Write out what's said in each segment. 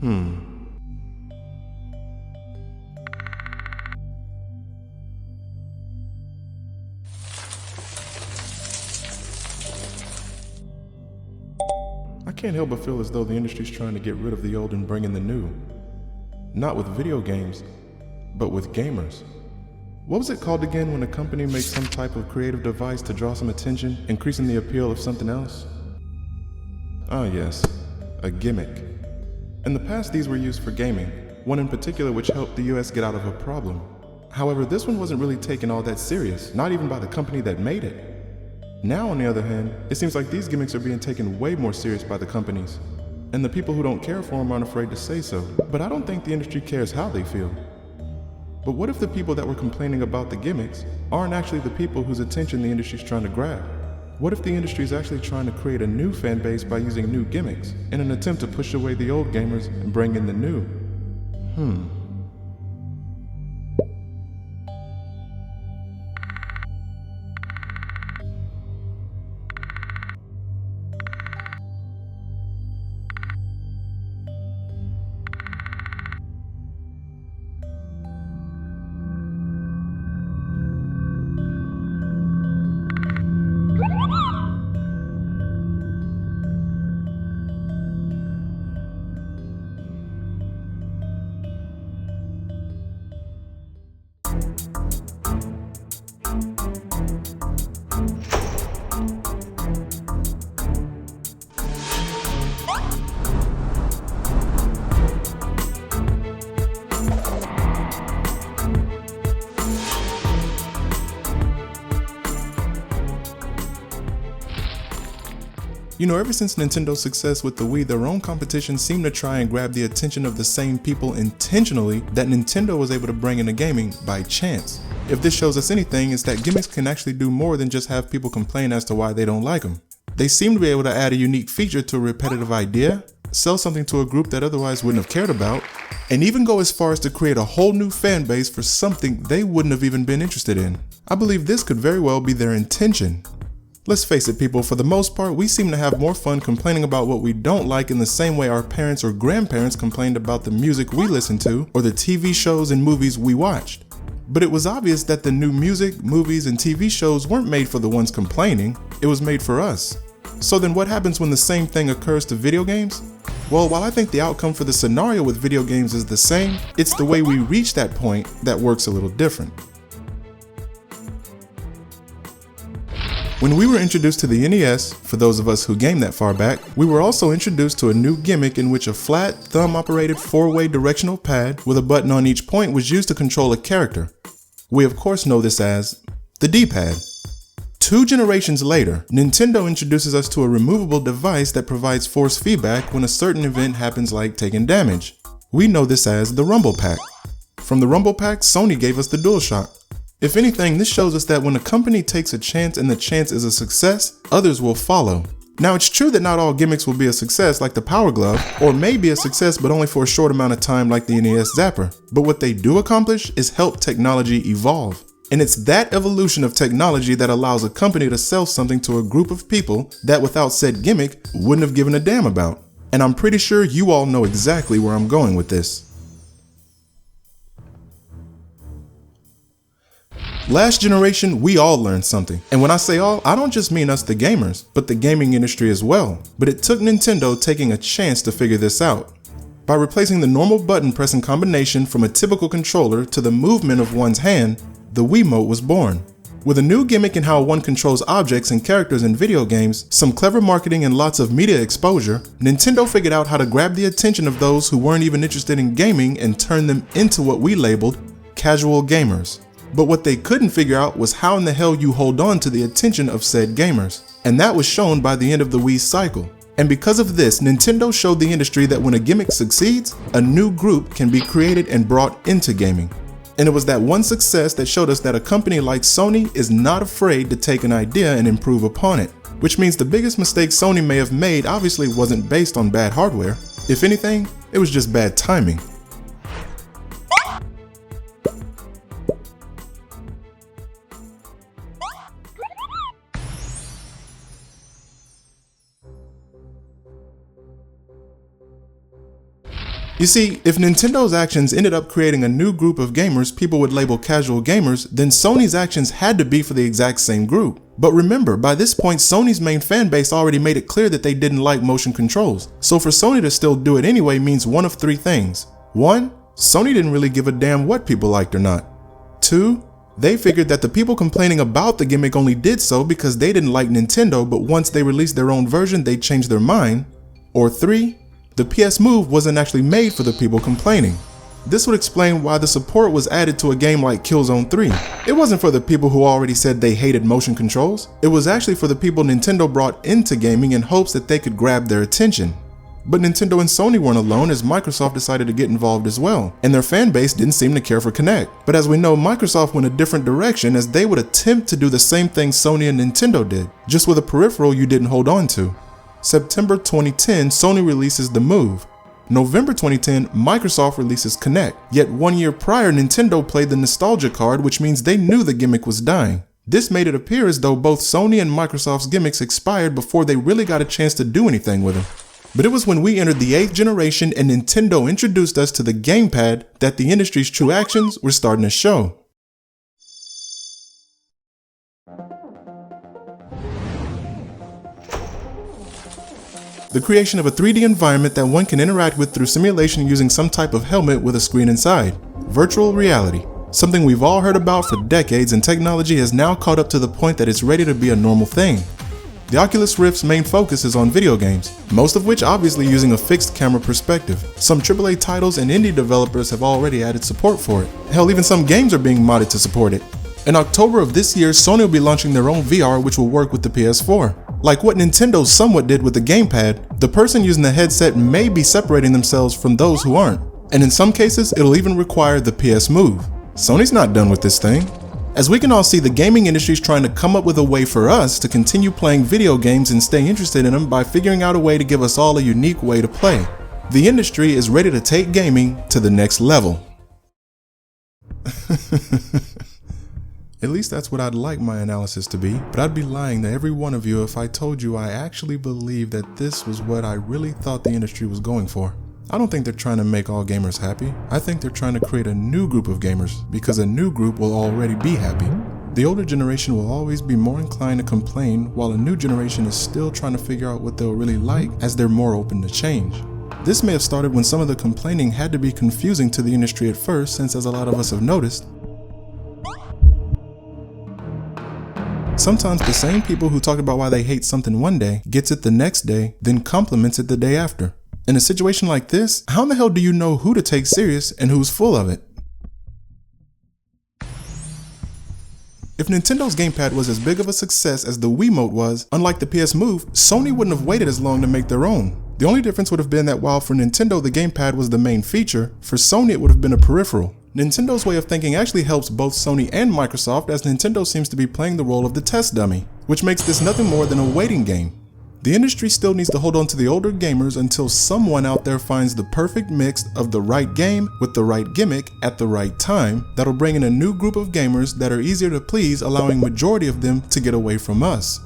I can't help but feel as though the industry's trying to get rid of the old and bring in the new. Not with video games, but with gamers. What was it called again when a company makes some type of creative device to draw some attention, increasing the appeal of something else? Ah yes, a gimmick. In the past, these were used for gaming, one in particular which helped the US get out of a problem. However, this one wasn't really taken all that serious, not even by the company that made it. Now, on the other hand, it seems like these gimmicks are being taken way more serious by the companies. And the people who don't care for them aren't afraid to say so. But I don't think the industry cares how they feel. But what if the people that were complaining about the gimmicks aren't actually the people whose attention the industry's trying to grab? What if the industry is actually trying to create a new fan base by using new gimmicks in an attempt to push away the old gamers and bring in the new? You know, ever since Nintendo's success with the Wii, their own competition seemed to try and grab the attention of the same people intentionally that Nintendo was able to bring into gaming by chance. If this shows us anything, it's that gimmicks can actually do more than just have people complain as to why they don't like them. They seem to be able to add a unique feature to a repetitive idea, sell something to a group that otherwise wouldn't have cared about, and even go as far as to create a whole new fan base for something they wouldn't have even been interested in. I believe this could very well be their intention. Let's face it, people, for the most part, we seem to have more fun complaining about what we don't like in the same way our parents or grandparents complained about the music we listened to or the TV shows and movies we watched. But it was obvious that the new music, movies, and TV shows weren't made for the ones complaining, it was made for us. So then what happens when the same thing occurs to video games? Well, while I think the outcome for the scenario with video games is the same, it's the way we reach that point that works a little different. When we were introduced to the NES, for those of us who game that far back, we were also introduced to a new gimmick in which a flat, thumb-operated 4-way directional pad with a button on each point was used to control a character. We of course know this as the D-pad. 2 generations later, Nintendo introduces us to a removable device that provides force feedback when a certain event happens, like taking damage. We know this as the Rumble Pack. From the Rumble Pack, Sony gave us the DualShock. If anything, this shows us that when a company takes a chance and the chance is a success, others will follow. Now, it's true that not all gimmicks will be a success like the Power Glove, or may be a success but only for a short amount of time like the NES Zapper. But what they do accomplish is help technology evolve. And it's that evolution of technology that allows a company to sell something to a group of people that without said gimmick wouldn't have given a damn about. And I'm pretty sure you all know exactly where I'm going with this. Last generation, we all learned something. And when I say all, I don't just mean us the gamers, but the gaming industry as well. But it took Nintendo taking a chance to figure this out. By replacing the normal button pressing combination from a typical controller to the movement of one's hand, the Wiimote was born. With a new gimmick in how one controls objects and characters in video games, some clever marketing and lots of media exposure, Nintendo figured out how to grab the attention of those who weren't even interested in gaming and turn them into what we labeled casual gamers. But what they couldn't figure out was how in the hell you hold on to the attention of said gamers. And that was shown by the end of the Wii cycle. And because of this, Nintendo showed the industry that when a gimmick succeeds, a new group can be created and brought into gaming. And it was that one success that showed us that a company like Sony is not afraid to take an idea and improve upon it. Which means the biggest mistake Sony may have made obviously wasn't based on bad hardware. If anything, it was just bad timing. You see, if Nintendo's actions ended up creating a new group of gamers people would label casual gamers, then Sony's actions had to be for the exact same group. But remember, by this point, Sony's main fan base already made it clear that they didn't like motion controls. So for Sony to still do it anyway means one of three things. 1. Sony didn't really give a damn what people liked or not. 2. They figured that the people complaining about the gimmick only did so because they didn't like Nintendo, but once they released their own version, they changed their mind. Or 3. The PS Move wasn't actually made for the people complaining. This would explain why the support was added to a game like Killzone 3. It wasn't for the people who already said they hated motion controls. It was actually for the people Nintendo brought into gaming in hopes that they could grab their attention. But Nintendo and Sony weren't alone, as Microsoft decided to get involved as well, and their fan base didn't seem to care for Kinect. But as we know, Microsoft went a different direction, as they would attempt to do the same thing Sony and Nintendo did, just with a peripheral you didn't hold on to. September 2010, Sony releases the Move. November 2010, Microsoft releases Kinect. Yet 1 year prior, Nintendo played the nostalgia card, which means they knew the gimmick was dying. This made it appear as though both Sony and Microsoft's gimmicks expired before they really got a chance to do anything with them. But it was when we entered the 8th generation and Nintendo introduced us to the gamepad that the industry's true actions were starting to show. The creation of a 3D environment that one can interact with through simulation using some type of helmet with a screen inside. Virtual reality. Something we've all heard about for decades, and technology has now caught up to the point that it's ready to be a normal thing. The Oculus Rift's main focus is on video games, most of which obviously using a fixed camera perspective. Some AAA titles and indie developers have already added support for it. Hell, even some games are being modded to support it. In October of this year, Sony will be launching their own VR which will work with the PS4. Like what Nintendo somewhat did with the gamepad, the person using the headset may be separating themselves from those who aren't. And in some cases, it'll even require the PS Move. Sony's not done with this thing. As we can all see, the gaming industry is trying to come up with a way for us to continue playing video games and stay interested in them by figuring out a way to give us all a unique way to play. The industry is ready to take gaming to the next level. At least that's what I'd like my analysis to be, but I'd be lying to every one of you if I told you I actually believe that this was what I really thought the industry was going for. I don't think they're trying to make all gamers happy. I think they're trying to create a new group of gamers, because a new group will already be happy. The older generation will always be more inclined to complain, while a new generation is still trying to figure out what they'll really like, as they're more open to change. This may have started when some of the complaining had to be confusing to the industry at first, since as a lot of us have noticed, sometimes the same people who talk about why they hate something one day gets it the next day, then compliments it the day after. In a situation like this, how in the hell do you know who to take serious and who's full of it? If Nintendo's gamepad was as big of a success as the Wiimote was, unlike the PS Move, Sony wouldn't have waited as long to make their own. The only difference would have been that while for Nintendo the gamepad was the main feature, for Sony it would have been a peripheral. Nintendo's way of thinking actually helps both Sony and Microsoft, as Nintendo seems to be playing the role of the test dummy, which makes this nothing more than a waiting game. The industry still needs to hold on to the older gamers until someone out there finds the perfect mix of the right game with the right gimmick at the right time that'll bring in a new group of gamers that are easier to please, allowing majority of them to get away from us.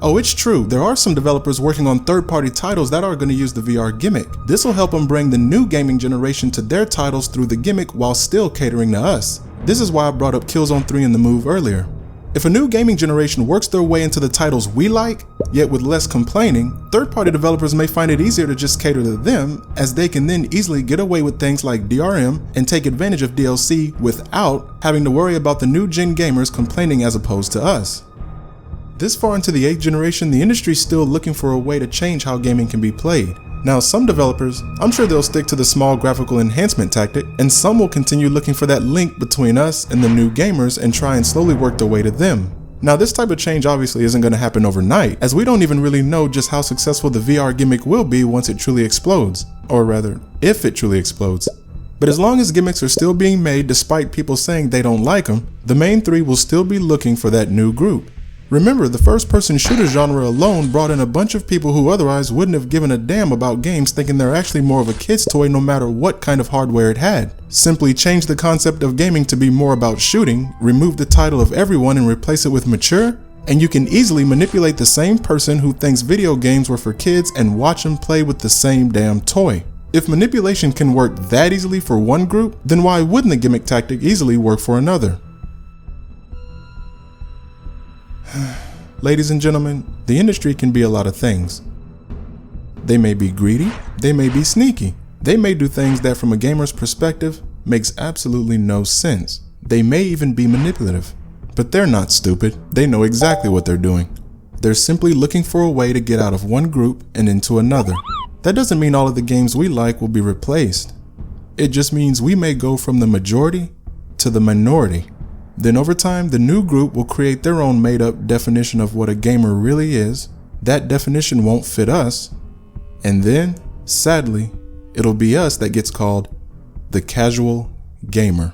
Oh, it's true, there are some developers working on third-party titles that are going to use the VR gimmick. This will help them bring the new gaming generation to their titles through the gimmick while still catering to us. This is why I brought up Killzone 3 and the Move earlier. If a new gaming generation works their way into the titles we like, yet with less complaining, third-party developers may find it easier to just cater to them, as they can then easily get away with things like DRM and take advantage of DLC without having to worry about the new gen gamers complaining as opposed to us. This far into the 8th generation, the industry is still looking for a way to change how gaming can be played. Now, some developers, I'm sure they'll stick to the small graphical enhancement tactic, and some will continue looking for that link between us and the new gamers and try and slowly work their way to them. Now, this type of change obviously isn't going to happen overnight, as we don't even really know just how successful the VR gimmick will be once it truly explodes, or rather, if it truly explodes. But as long as gimmicks are still being made despite people saying they don't like them, the main three will still be looking for that new group. Remember, the first-person shooter genre alone brought in a bunch of people who otherwise wouldn't have given a damn about games, thinking they're actually more of a kid's toy no matter what kind of hardware it had. Simply change the concept of gaming to be more about shooting, remove the title of everyone and replace it with mature, and you can easily manipulate the same person who thinks video games were for kids and watch them play with the same damn toy. If manipulation can work that easily for one group, then why wouldn't the gimmick tactic easily work for another? Ladies and gentlemen, the industry can be a lot of things. They may be greedy, they may be sneaky, they may do things that from a gamer's perspective makes absolutely no sense. They may even be manipulative. But they're not stupid, they know exactly what they're doing. They're simply looking for a way to get out of one group and into another. That doesn't mean all of the games we like will be replaced. It just means we may go from the majority to the minority. Then over time, the new group will create their own made-up definition of what a gamer really is. That definition won't fit us. And then, sadly, it'll be us that gets called the casual gamer.